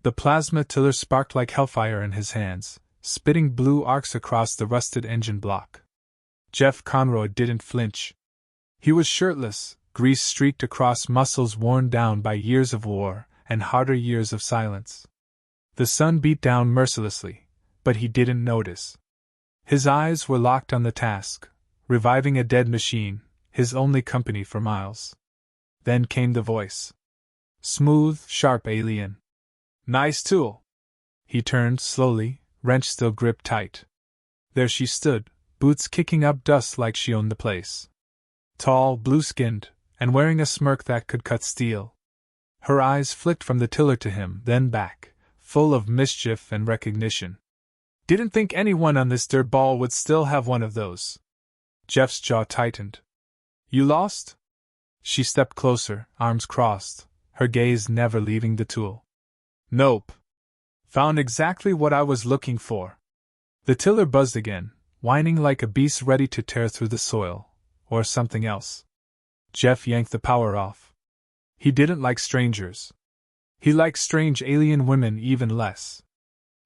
The plasma tiller sparked like hellfire in his hands, spitting blue arcs across the rusted engine block. Jeff Conroy didn't flinch. He was shirtless, grease streaked across muscles worn down by years of war and harder years of silence. The sun beat down mercilessly, but he didn't notice. His eyes were locked on the task, reviving a dead machine, his only company for miles. Then came the voice. Smooth, sharp alien. Nice tool. He turned slowly, wrench still gripped tight. There she stood, boots kicking up dust like she owned the place. Tall, blue-skinned, and wearing a smirk that could cut steel. Her eyes flicked from the tiller to him, then back, full of mischief and recognition. Didn't think anyone on this dirt ball would still have one of those. Jeff's jaw tightened. You lost? She stepped closer, arms crossed, her gaze never leaving the tool. Nope. Found exactly what I was looking for. The tiller buzzed again, whining like a beast ready to tear through the soil, or something else. Jeff yanked the power off. He didn't like strangers. He liked strange alien women even less.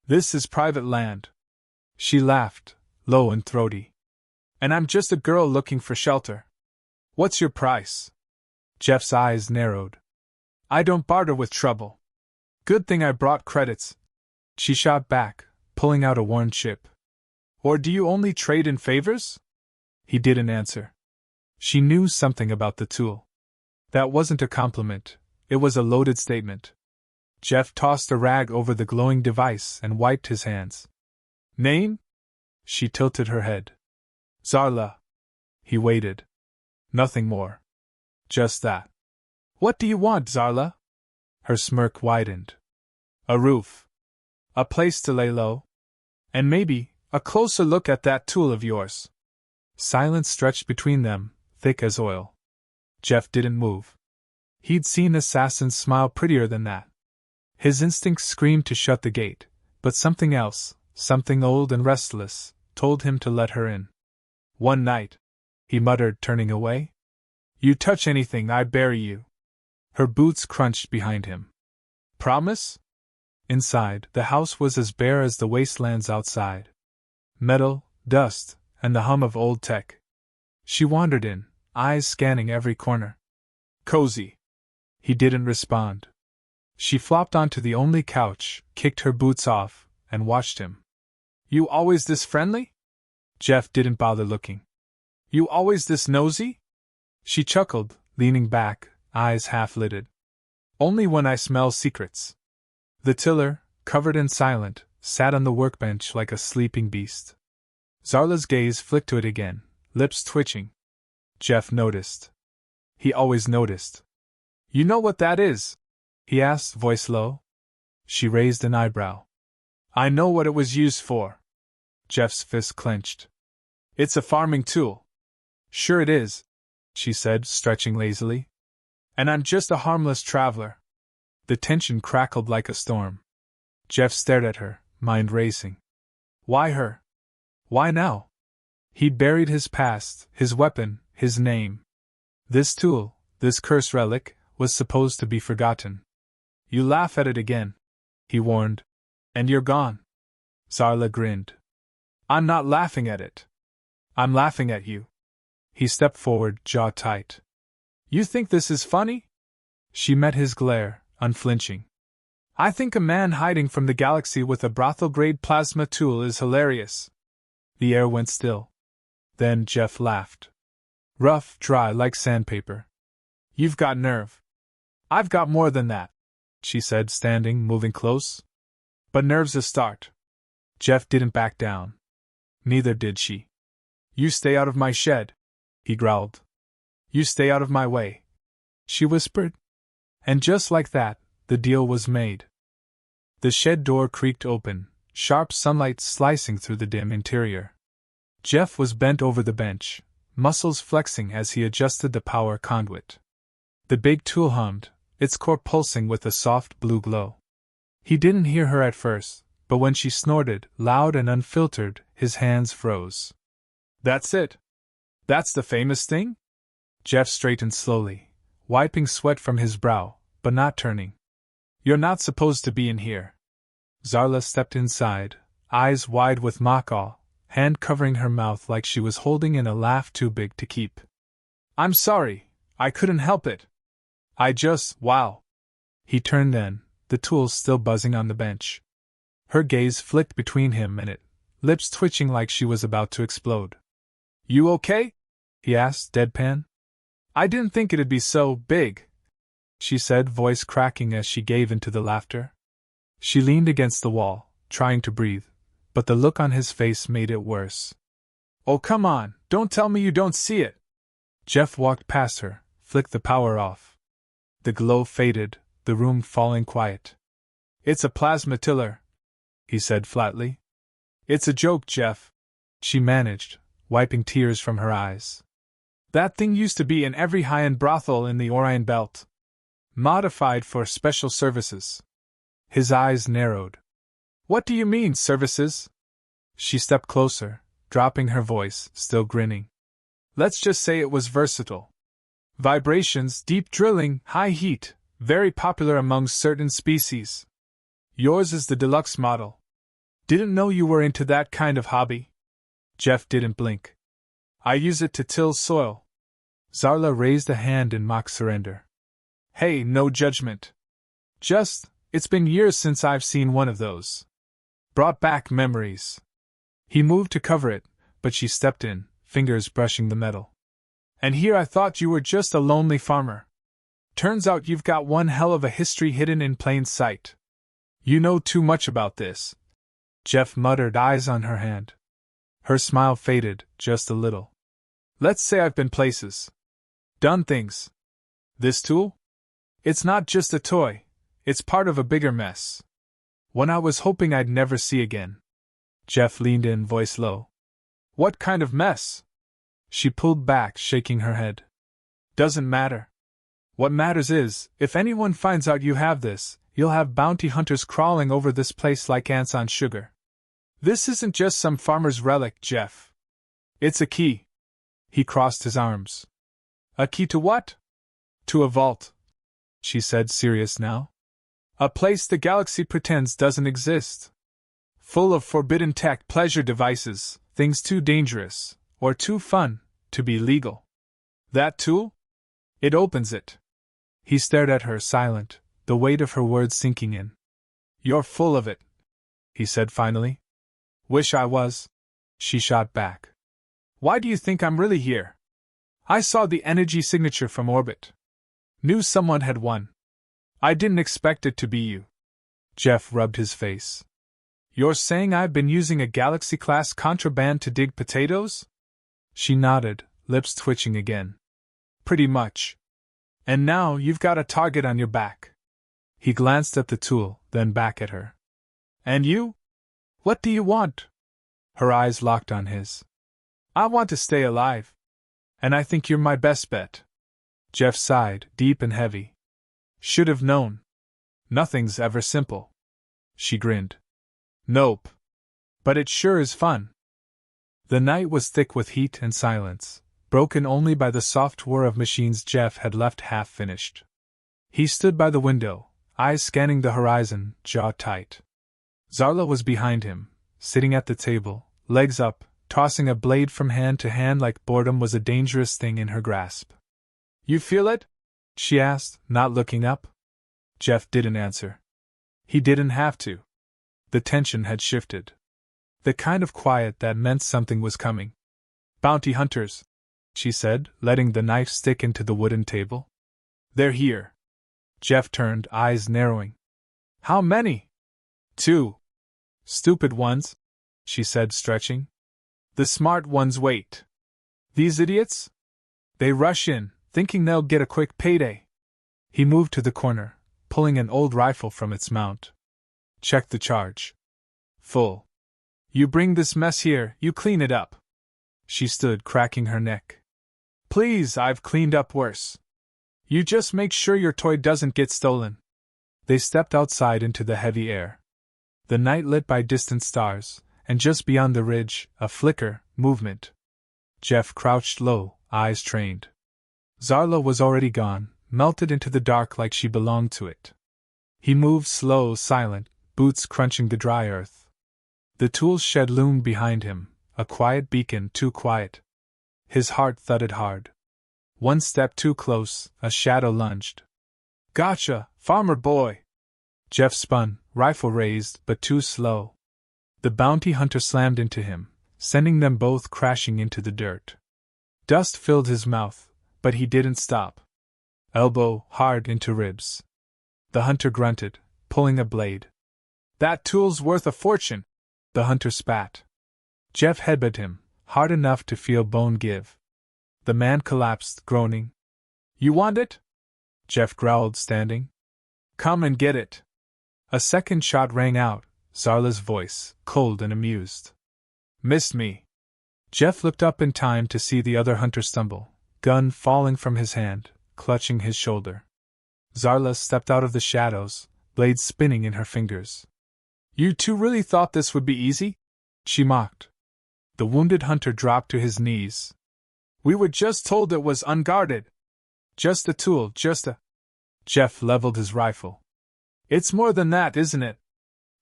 This is private land. She laughed, low and throaty. And I'm just a girl looking for shelter. What's your price? Jeff's eyes narrowed. I don't barter with trouble. Good thing I brought credits. She shot back, pulling out a worn chip. Or do you only trade in favors? He didn't answer. She knew something about the tool. That wasn't a compliment, it was a loaded statement. Jeff tossed a rag over the glowing device and wiped his hands. Name? She tilted her head. Zarla. He waited. Nothing more. Just that. What do you want, Zarla? Her smirk widened. A roof. A place to lay low. And maybe, a closer look at that tool of yours. Silence stretched between them, thick as oil. Jeff didn't move. He'd seen assassins smile prettier than that. His instincts screamed to shut the gate, but something else, something old and restless, told him to let her in. One night, he muttered, turning away. You touch anything, I bury you. Her boots crunched behind him. Promise? Inside, the house was as bare as the wastelands outside. Metal, dust, and the hum of old tech. She wandered in, eyes scanning every corner. Cozy. He didn't respond. She flopped onto the only couch, kicked her boots off, and watched him. You always this friendly? Jeff didn't bother looking. You always this nosy? She chuckled, leaning back, eyes half-lidded. Only when I smell secrets. The tiller, covered and silent, sat on the workbench like a sleeping beast. Zarla's gaze flicked to it again, lips twitching. Jeff noticed. He always noticed. You know what that is? He asked, voice low. She raised an eyebrow. I know what it was used for. Jeff's fist clenched. It's a farming tool. Sure it is, she said, stretching lazily. And I'm just a harmless traveler. The tension crackled like a storm. Jeff stared at her, mind racing. Why her? Why now? He'd buried his past, his weapon, his name. This tool, this cursed relic, was supposed to be forgotten. You laugh at it again, he warned. And you're gone. Zarla grinned. I'm not laughing at it. I'm laughing at you. He stepped forward, jaw tight. You think this is funny? She met his glare, unflinching. I think a man hiding from the galaxy with a brothel-grade plasma tool is hilarious. The air went still. Then Jeff laughed. Rough, dry like sandpaper. You've got nerve. I've got more than that, she said, standing, moving close. But nerve's a start. Jeff didn't back down. Neither did she. You stay out of my shed, he growled. You stay out of my way, she whispered. And just like that, the deal was made. The shed door creaked open, sharp sunlight slicing through the dim interior. Jeff was bent over the bench, muscles flexing as he adjusted the power conduit. The big tool hummed, its core pulsing with a soft blue glow. He didn't hear her at first, but when she snorted, loud and unfiltered, his hands froze. That's it? That's the famous thing? Jeff straightened slowly, wiping sweat from his brow, but not turning. You're not supposed to be in here. Zarla stepped inside, eyes wide with mock awe, hand covering her mouth like she was holding in a laugh too big to keep. I'm sorry, I couldn't help it. Wow. He turned then, the tools still buzzing on the bench. Her gaze flicked between him and it, lips twitching like she was about to explode. You okay? He asked, deadpan. I didn't think it'd be so big, she said, voice cracking as she gave into the laughter. She leaned against the wall, trying to breathe, but the look on his face made it worse. Oh, come on, don't tell me you don't see it. Jeff walked past her, flicked the power off. The glow faded, the room falling quiet. It's a plasma tiller, he said flatly. It's a joke, Jeff, she managed, wiping tears from her eyes. That thing used to be in every high-end brothel in the Orion Belt. Modified for special services. His eyes narrowed. What do you mean, services? She stepped closer, dropping her voice, still grinning. Let's just say it was versatile. Vibrations, deep drilling, high heat, very popular among certain species. Yours is the deluxe model. Didn't know you were into that kind of hobby. Jeff didn't blink. I use it to till soil. Zarla raised a hand in mock surrender. Hey, no judgment. It's been years since I've seen one of those. Brought back memories. He moved to cover it, but she stepped in, fingers brushing the metal. And here I thought you were just a lonely farmer. Turns out you've got one hell of a history hidden in plain sight. You know too much about this. Jeff muttered, eyes on her hand. Her smile faded, just a little. Let's say I've been places. Done things. This tool? It's not just a toy, it's part of a bigger mess. One I was hoping I'd never see again. Jeff leaned in, voice low. What kind of mess? She pulled back, shaking her head. Doesn't matter. What matters is, if anyone finds out you have this, you'll have bounty hunters crawling over this place like ants on sugar. This isn't just some farmer's relic, Jeff. It's a key. He crossed his arms. A key to what? To a vault, she said, serious now. A place the galaxy pretends doesn't exist. Full of forbidden tech, pleasure devices, things too dangerous, or too fun, to be legal. That tool? It opens it. He stared at her, silent, the weight of her words sinking in. You're full of it, he said finally. Wish I was, she shot back. Why do you think I'm really here? I saw the energy signature from orbit. Knew someone had one. I didn't expect it to be you. Jeff rubbed his face. You're saying I've been using a Galaxy-class contraband to dig potatoes? She nodded, lips twitching again. Pretty much. And now you've got a target on your back. He glanced at the tool, then back at her. And you? What do you want? Her eyes locked on his. I want to stay alive. And I think you're my best bet. Jeff sighed, deep and heavy. Should have known. Nothing's ever simple. She grinned. Nope. But it sure is fun. The night was thick with heat and silence, broken only by the soft whir of machines Jeff had left half finished. He stood by the window, eyes scanning the horizon, jaw tight. Zarla was behind him, sitting at the table, legs up, tossing a blade from hand to hand like boredom was a dangerous thing in her grasp. You feel it? She asked, not looking up. Jeff didn't answer. He didn't have to. The tension had shifted. The kind of quiet that meant something was coming. Bounty hunters, she said, letting the knife stick into the wooden table. They're here. Jeff turned, eyes narrowing. How many? 2. Stupid ones, she said, stretching. The smart ones wait. These idiots? They rush in, thinking they'll get a quick payday. He moved to the corner, pulling an old rifle from its mount. Check the charge. Full. You bring this mess here, you clean it up. She stood, cracking her neck. Please, I've cleaned up worse. You just make sure your toy doesn't get stolen. They stepped outside into the heavy air. The night lit by distant stars, and just beyond the ridge, a flicker, movement. Jeff crouched low, eyes trained. Zarla was already gone, melted into the dark like she belonged to it. He moved slow, silent, boots crunching the dry earth. The tool shed loomed behind him, a quiet beacon, too quiet. His heart thudded hard. One step too close, a shadow lunged. Gotcha, farmer boy! Jeff spun, rifle raised, but too slow. The bounty hunter slammed into him, sending them both crashing into the dirt. Dust filled his mouth, but he didn't stop. Elbow hard into ribs. The hunter grunted, pulling a blade. That tool's worth a fortune, the hunter spat. Jeff headbutted him, hard enough to feel bone give. The man collapsed, groaning. You want it? Jeff growled, standing. Come and get it. A second shot rang out, Zarla's voice, cold and amused. Missed me. Jeff looked up in time to see the other hunter stumble, gun falling from his hand, clutching his shoulder. Zarla stepped out of the shadows, blade spinning in her fingers. You two really thought this would be easy? She mocked. The wounded hunter dropped to his knees. We were just told it was unguarded. Just a tool, just a... Jeff leveled his rifle. It's more than that, isn't it?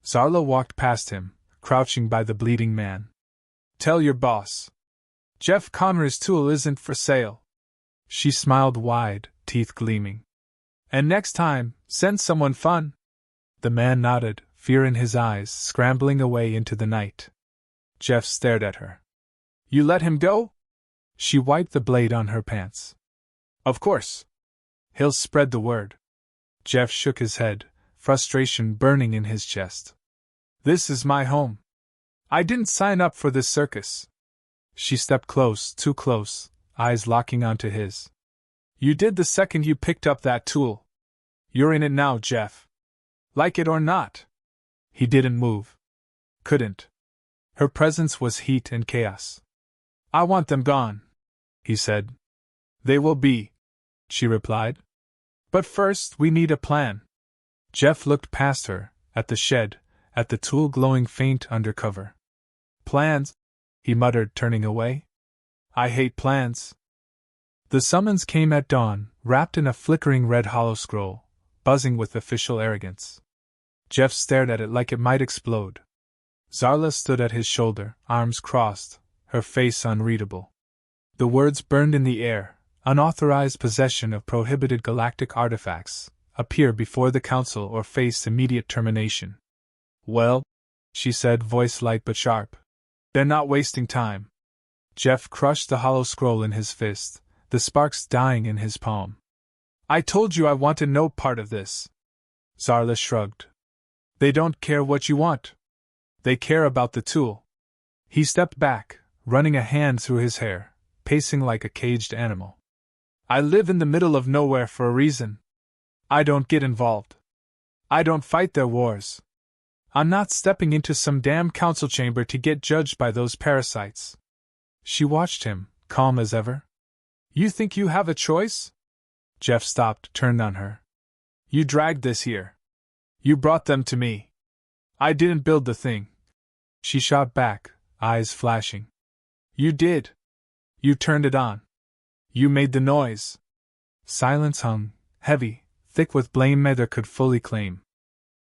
Zarla walked past him, crouching by the bleeding man. Tell your boss. Jeff Connor's tool isn't for sale. She smiled wide, teeth gleaming. And next time, send someone fun. The man nodded, fear in his eyes, scrambling away into the night. Jeff stared at her. You let him go? She wiped the blade on her pants. Of course. He'll spread the word. Jeff shook his head, frustration burning in his chest. This is my home. I didn't sign up for this circus. She stepped close, too close, eyes locking onto his. You did the second you picked up that tool. You're in it now, Jeff. Like it or not. He didn't move. Couldn't. Her presence was heat and chaos. I want them gone, he said. They will be, she replied. But first, we need a plan. Jeff looked past her, at the shed, at the tool glowing faint under cover. Plans? He muttered, turning away. I hate plans. The summons came at dawn, wrapped in a flickering red hollow scroll, buzzing with official arrogance. Jeff stared at it like it might explode. Zarla stood at his shoulder, arms crossed, her face unreadable. The words burned in the air. Unauthorized possession of prohibited galactic artifacts, appear before the council or face immediate termination. Well, she said, voice light but sharp. They're not wasting time. Jeff crushed the hollow scroll in his fist, the sparks dying in his palm. I told you I wanted no part of this. Zarla shrugged. They don't care what you want. They care about the tool. He stepped back, running a hand through his hair, pacing like a caged animal. I live in the middle of nowhere for a reason. I don't get involved. I don't fight their wars. I'm not stepping into some damn council chamber to get judged by those parasites. She watched him, calm as ever. You think you have a choice? Jeff stopped, turned on her. You dragged this here. You brought them to me. I didn't build the thing. She shot back, eyes flashing. You did. You turned it on. You made the noise. Silence hung, heavy, thick with blame neither could fully claim.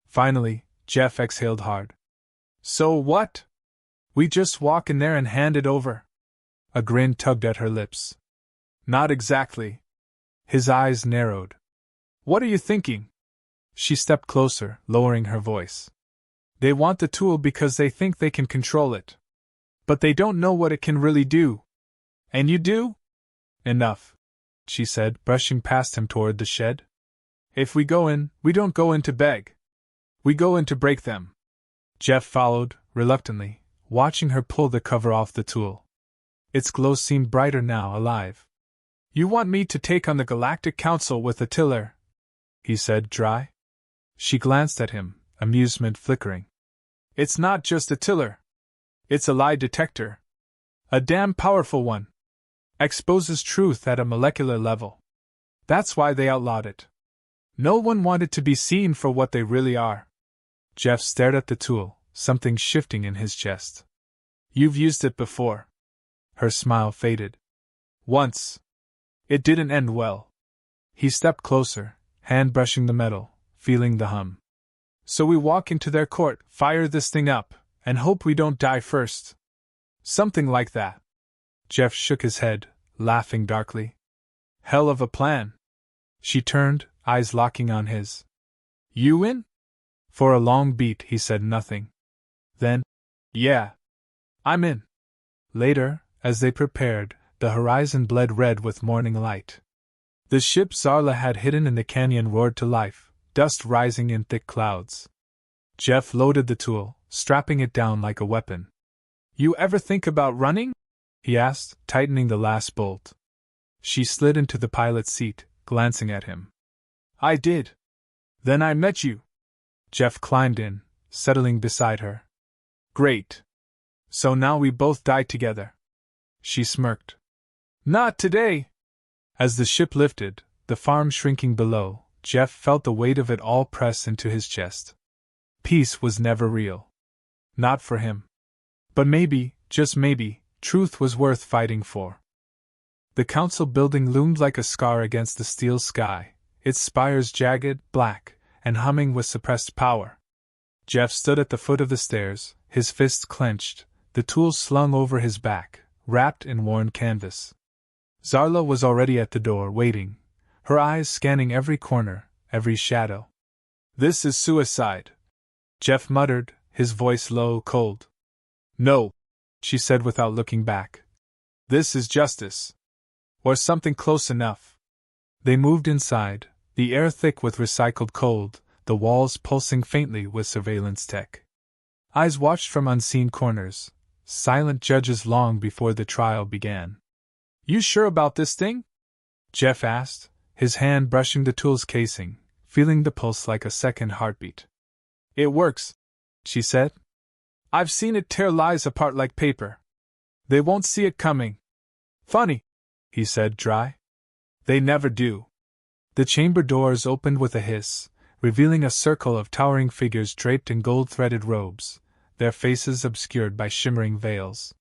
Finally, Jeff exhaled hard. So what? We just walk in there and hand it over. A grin tugged at her lips. Not exactly. His eyes narrowed. What are you thinking? She stepped closer, lowering her voice. They want the tool because they think they can control it. But they don't know what it can really do. And you do? Enough, she said, brushing past him toward the shed. If we go in, we don't go in to beg. We go in to break them. Jeff followed, reluctantly, watching her pull the cover off the tool. Its glow seemed brighter now, alive. You want me to take on the Galactic Council with a tiller? He said, dry. She glanced at him, amusement flickering. It's not just a tiller. It's a lie detector. A damn powerful one. Exposes truth at a molecular level. That's why they outlawed it. No one wanted to be seen for what they really are. Jeff stared at the tool, something shifting in his chest. You've used it before. Her smile faded. Once. It didn't end well. He stepped closer, hand brushing the metal, feeling the hum. So we walk into their court, fire this thing up, and hope we don't die first. Something like that. Jeff shook his head, laughing darkly. Hell of a plan. She turned, eyes locking on his. You in? For a long beat he said nothing. Then, yeah. I'm in. Later, as they prepared, the horizon bled red with morning light. The ship Zarla had hidden in the canyon roared to life, dust rising in thick clouds. Jeff loaded the tool, strapping it down like a weapon. You ever think about running? He asked, tightening the last bolt. She slid into the pilot's seat, glancing at him. I did. Then I met you. Jeff climbed in, settling beside her. Great. So now we both die together. She smirked. Not today. As the ship lifted, the farm shrinking below, Jeff felt the weight of it all press into his chest. Peace was never real. Not for him. But maybe, just maybe, truth was worth fighting for. The council building loomed like a scar against the steel sky, its spires jagged, black, and humming with suppressed power. Jeff stood at the foot of the stairs, his fists clenched, the tools slung over his back, wrapped in worn canvas. Zarla was already at the door, waiting, her eyes scanning every corner, every shadow. This is suicide, Jeff muttered, his voice low, cold. No, she said without looking back. This is justice. Or something close enough. They moved inside, the air thick with recycled cold, the walls pulsing faintly with surveillance tech. Eyes watched from unseen corners, silent judges long before the trial began. You sure about this thing? Jeff asked, his hand brushing the tool's casing, feeling the pulse like a second heartbeat. It works, she said. I've seen it tear lies apart like paper. They won't see it coming. Funny, he said dry. They never do. The chamber doors opened with a hiss, revealing a circle of towering figures draped in gold-threaded robes, their faces obscured by shimmering veils.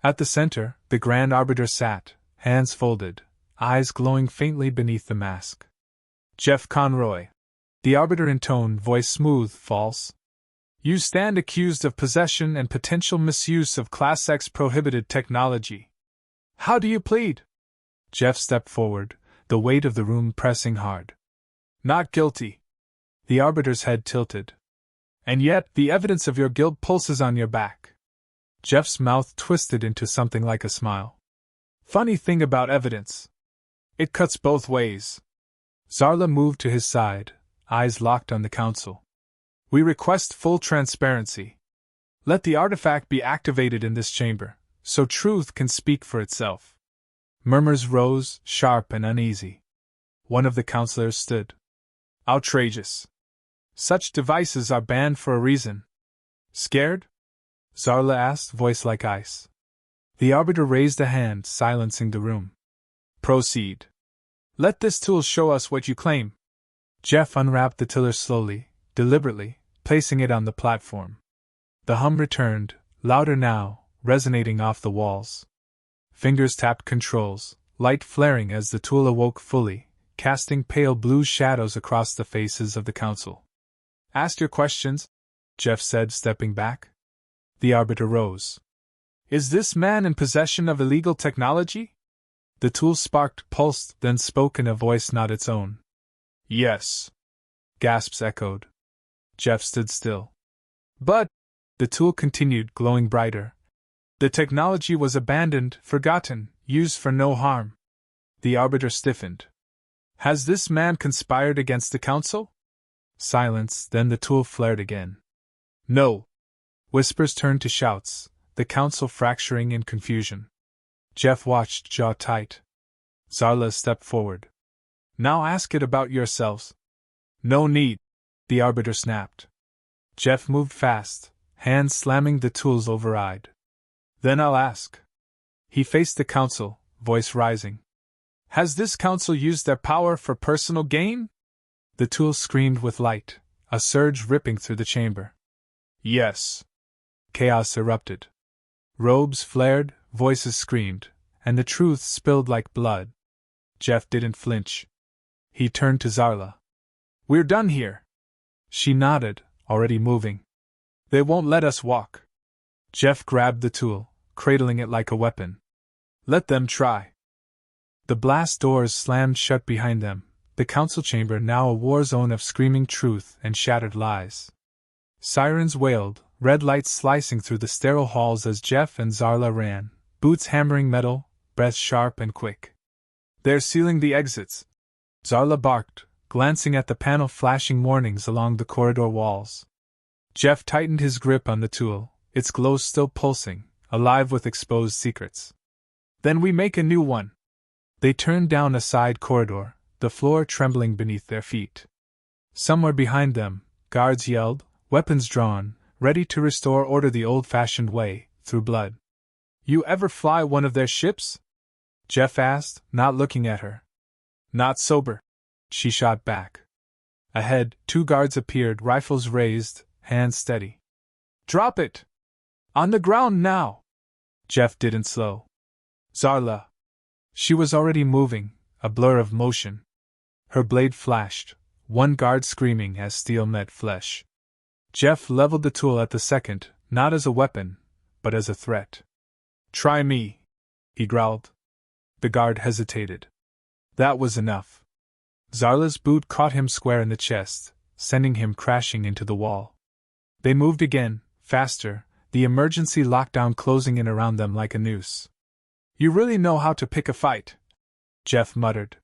At the center, the Grand Arbiter sat, hands folded, eyes glowing faintly beneath the mask. Jeff Conroy. The Arbiter intoned, voice smooth, false. You stand accused of possession and potential misuse of Class X prohibited technology. How do you plead? Jeff stepped forward, the weight of the room pressing hard. Not guilty. The Arbiter's head tilted. And yet, the evidence of your guilt pulses on your back. Jeff's mouth twisted into something like a smile. Funny thing about evidence. It cuts both ways. Zarla moved to his side, eyes locked on the council. We request full transparency. Let the artifact be activated in this chamber, so truth can speak for itself. Murmurs rose, sharp and uneasy. One of the counselors stood. Outrageous. Such devices are banned for a reason. Scared? Zarla asked, voice like ice. The Arbiter raised a hand, silencing the room. Proceed. Let this tool show us what you claim. Jeff unwrapped the tiller slowly, deliberately, placing it on the platform. The hum returned, louder now, resonating off the walls. Fingers tapped controls, light flaring as the tool awoke fully, casting pale blue shadows across the faces of the council. Ask your questions, Jeff said, stepping back. The Arbiter rose. Is this man in possession of illegal technology? The tool sparked, pulsed, then spoke in a voice not its own. Yes. Gasps echoed. Jeff stood still. But, the tool continued, glowing brighter. The technology was abandoned, forgotten, used for no harm. The Arbiter stiffened. Has this man conspired against the council? Silence, then the tool flared again. No. Whispers turned to shouts, the council fracturing in confusion. Jeff watched, jaw tight. Zarla stepped forward. Now ask it about yourselves. No need, the Arbiter snapped. Jeff moved fast, hands slamming the tools override. Then I'll ask. He faced the council, voice rising. Has this council used their power for personal gain? The tool screamed with light, a surge ripping through the chamber. Yes. Chaos erupted. Robes flared, voices screamed, and the truth spilled like blood. Jeff didn't flinch. He turned to Zarla. We're done here. She nodded, already moving. They won't let us walk. Jeff grabbed the tool, cradling it like a weapon. Let them try. The blast doors slammed shut behind them, the council chamber now a war zone of screaming truth and shattered lies. Sirens wailed, red lights slicing through the sterile halls as Jeff and Zarla ran, boots hammering metal, breath sharp and quick. They're sealing the exits, Zarla barked, glancing at the panel flashing warnings along the corridor walls. Jeff tightened his grip on the tool, its glow still pulsing, alive with exposed secrets. Then we make a new one. They turned down a side corridor, the floor trembling beneath their feet. Somewhere behind them, guards yelled, weapons drawn, ready to restore order the old-fashioned way, through blood. You ever fly one of their ships? Jeff asked, not looking at her. Not sober, she shot back. Ahead, 2 guards appeared, rifles raised, hands steady. Drop it! On the ground now! Jeff didn't slow. Zarla. She was already moving, a blur of motion. Her blade flashed, one guard screaming as steel met flesh. Jeff leveled the tool at the second, not as a weapon, but as a threat. Try me, he growled. The guard hesitated. That was enough. Zarla's boot caught him square in the chest, sending him crashing into the wall. They moved again, faster, the emergency lockdown closing in around them like a noose. You really know how to pick a fight, Jeff muttered.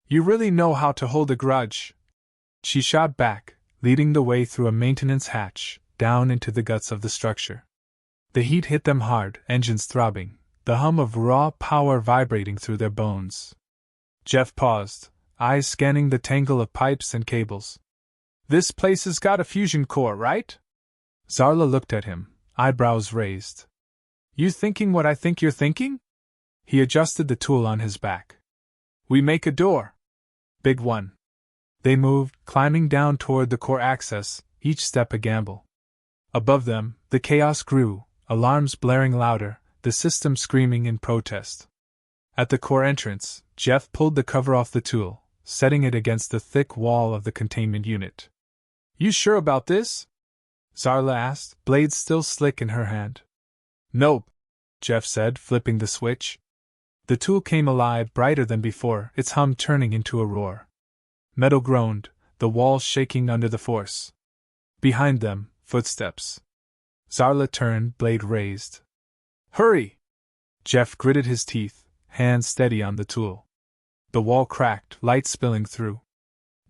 You really know how to hold a grudge. She shot back, leading the way through a maintenance hatch, down into the guts of the structure. The heat hit them hard, engines throbbing, the hum of raw power vibrating through their bones. Jeff paused, eyes scanning the tangle of pipes and cables. This place has got a fusion core, right? Zarla looked at him, eyebrows raised. You thinking what I think you're thinking? He adjusted the tool on his back. We make a door. Big one. They moved, climbing down toward the core access, each step a gamble. Above them, the chaos grew, alarms blaring louder, the system screaming in protest. At the core entrance, Jeff pulled the cover off the tool, setting it against the thick wall of the containment unit. You sure about this? Zarla asked, blade still slick in her hand. Nope, Jeff said, flipping the switch. The tool came alive, brighter than before, its hum turning into a roar. Metal groaned, the walls shaking under the force. Behind them, footsteps. Zarla turned, blade raised. Hurry! Jeff gritted his teeth, hands steady on the tool. The wall cracked, light spilling through.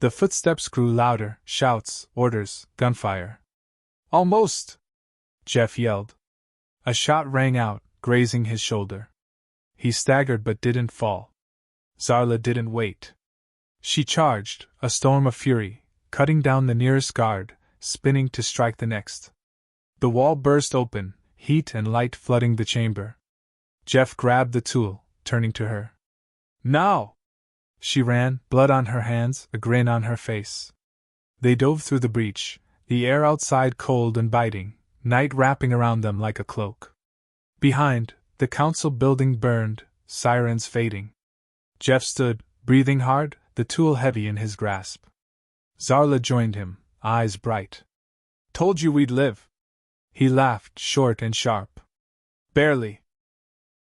The footsteps grew louder, shouts, orders, gunfire. Almost! Jeff yelled. A shot rang out, grazing his shoulder. He staggered but didn't fall. Zarla didn't wait. She charged, a storm of fury, cutting down the nearest guard, spinning to strike the next. The wall burst open, heat and light flooding the chamber. Jeff grabbed the tool, turning to her. Now! She ran, blood on her hands, a grin on her face. They dove through the breach, the air outside cold and biting, night wrapping around them like a cloak. Behind, the council building burned, sirens fading. Jeff stood, breathing hard, the tool heavy in his grasp. Zarla joined him, eyes bright. Told you we'd live. He laughed, short and sharp. Barely.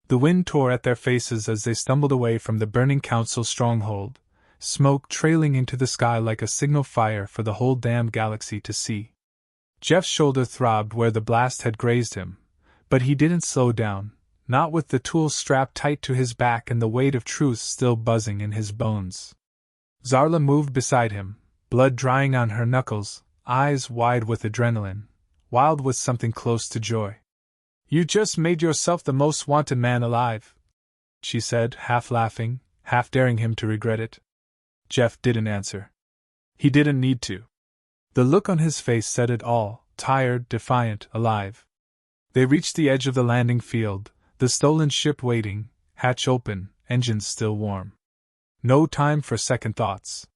The wind tore at their faces as they stumbled away from the burning council stronghold, smoke trailing into the sky like a signal fire for the whole damned galaxy to see. Jeff's shoulder throbbed where the blast had grazed him, but he didn't slow down, not with the tool strapped tight to his back and the weight of truth still buzzing in his bones. Zarla moved beside him, blood drying on her knuckles, eyes wide with adrenaline, wild with something close to joy. You just made yourself the most wanted man alive, she said, half laughing, half daring him to regret it. Jeff didn't answer. He didn't need to. The look on his face said it all, tired, defiant, alive. They reached the edge of the landing field, the stolen ship waiting, hatch open, engines still warm. No time for second thoughts.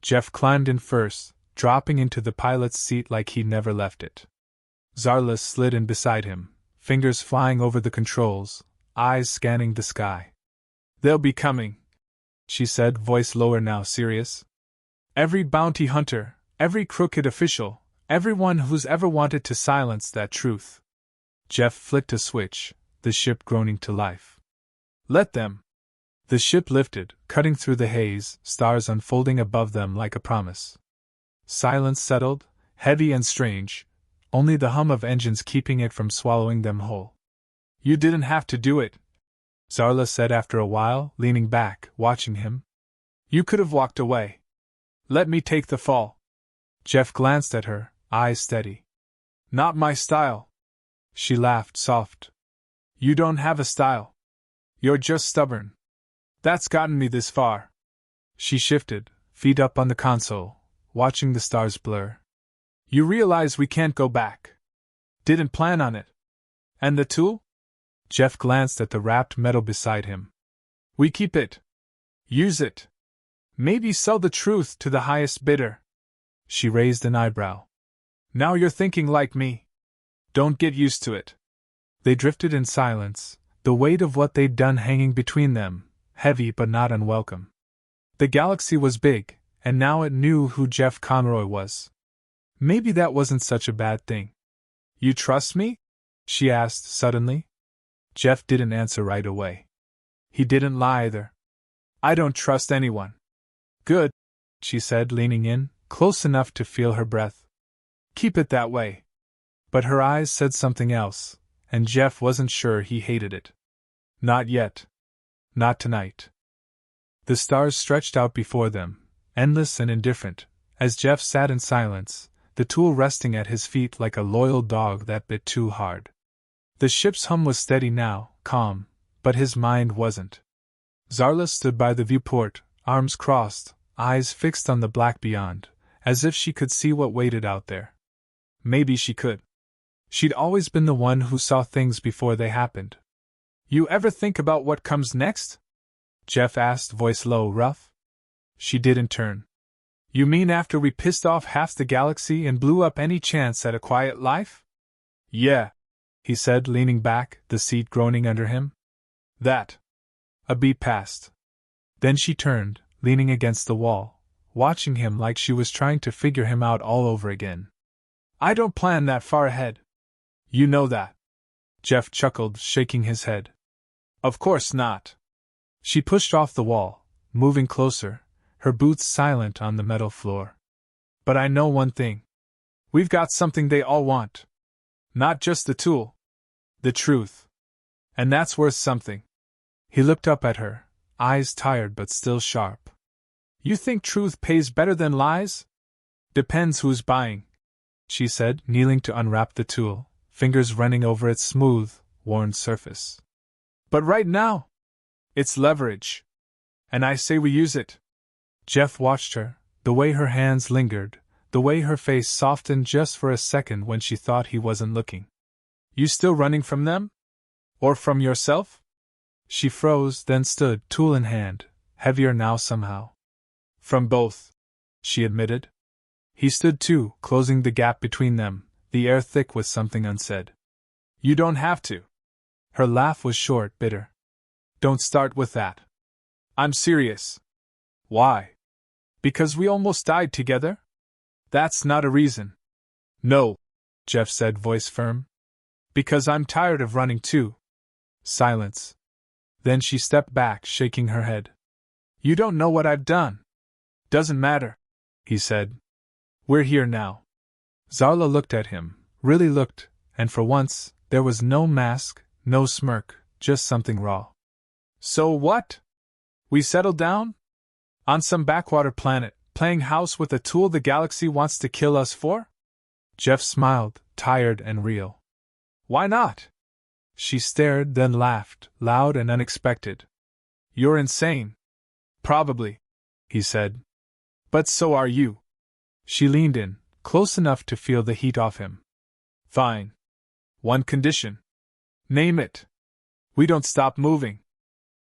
Jeff climbed in first, dropping into the pilot's seat like he'd never left it. Zarla slid in beside him, fingers flying over the controls, eyes scanning the sky. They'll be coming, she said, voice lower now serious. Every bounty hunter, every crooked official, Everyone who's ever wanted to silence that truth. Jeff flicked a switch, the ship groaning to life. Let them. The ship lifted, cutting through the haze, stars unfolding above them like a promise. Silence settled, heavy and strange, only the hum of engines keeping it from swallowing them whole. You didn't have to do it, Zarla said after a while, leaning back, watching him. You could have walked away. Let me take the fall. Jeff glanced at her, eyes steady. Not my style. She laughed, soft. You don't have a style. You're just stubborn. That's gotten me this far. She shifted, feet up on the console, watching the stars blur. You realize we can't go back. Didn't plan on it. And the tool? Jeff glanced at the wrapped metal beside him. We keep it. Use it. Maybe sell the truth to the highest bidder. She raised an eyebrow. Now you're thinking like me. Don't get used to it. They drifted in silence, the weight of what they'd done hanging between them, heavy but not unwelcome. The galaxy was big, and now it knew who Jeff Conroy was. Maybe that wasn't such a bad thing. You trust me? She asked suddenly. Jeff didn't answer right away. He didn't lie either. I don't trust anyone. Good, she said, leaning in, close enough to feel her breath. Keep it that way. But her eyes said something else, and Jeff wasn't sure he hated it. Not yet. Not tonight. The stars stretched out before them, endless and indifferent, as Jeff sat in silence, the tool resting at his feet like a loyal dog that bit too hard. The ship's hum was steady now, calm, but his mind wasn't. Zarla stood by the viewport, arms crossed, eyes fixed on the black beyond, as if she could see what waited out there. Maybe she could. She'd always been the one who saw things before they happened. You ever think about what comes next? Jeff asked, voice low, rough. She didn't turn. You mean after we pissed off half the galaxy and blew up any chance at a quiet life? Yeah, he said, leaning back, the seat groaning under him. That. A beat passed. Then she turned, leaning against the wall, watching him like she was trying to figure him out all over again. I don't plan that far ahead. You know that. Jeff chuckled, shaking his head. Of course not. She pushed off the wall, moving closer, her boots silent on the metal floor. But I know one thing. We've got something they all want. Not just the tool. The truth. And that's worth something. He looked up at her, eyes tired but still sharp. You think truth pays better than lies? Depends who's buying, she said, kneeling to unwrap the tool, fingers running over its smooth, worn surface. But right now, it's leverage. And I say we use it. Jeff watched her, the way her hands lingered, the way her face softened just for a second when she thought he wasn't looking. You still running from them? Or from yourself? She froze, then stood, tool in hand, heavier now somehow. From both, she admitted. He stood too, closing the gap between them, the air thick with something unsaid. You don't have to. Her laugh was short, bitter. Don't start with that. I'm serious. Why? Because we almost died together? That's not a reason. No, Jeff said, voice firm. Because I'm tired of running too. Silence. Then she stepped back, shaking her head. You don't know what I've done. Doesn't matter, he said. We're here now. Zarla looked at him, really looked, and for once, there was no mask, no smirk, just something raw. So what? We settled down? On some backwater planet, playing house with a tool the galaxy wants to kill us for? Jeff smiled, tired and real. Why not? She stared, then laughed, loud and unexpected. You're insane. Probably, he said. But so are you. She leaned in, close enough to feel the heat off him. Fine. One condition. Name it. We don't stop moving.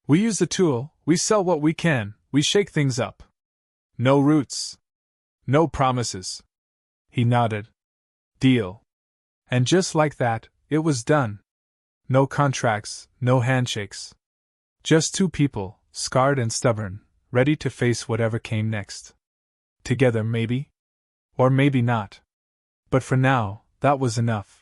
We use the tool, we sell what we can, we shake things up. No roots. No promises. He nodded. Deal. And just like that, it was done. No contracts, no handshakes. Just two people, scarred and stubborn, ready to face whatever came next. Together, maybe? Or maybe not. But for now, that was enough.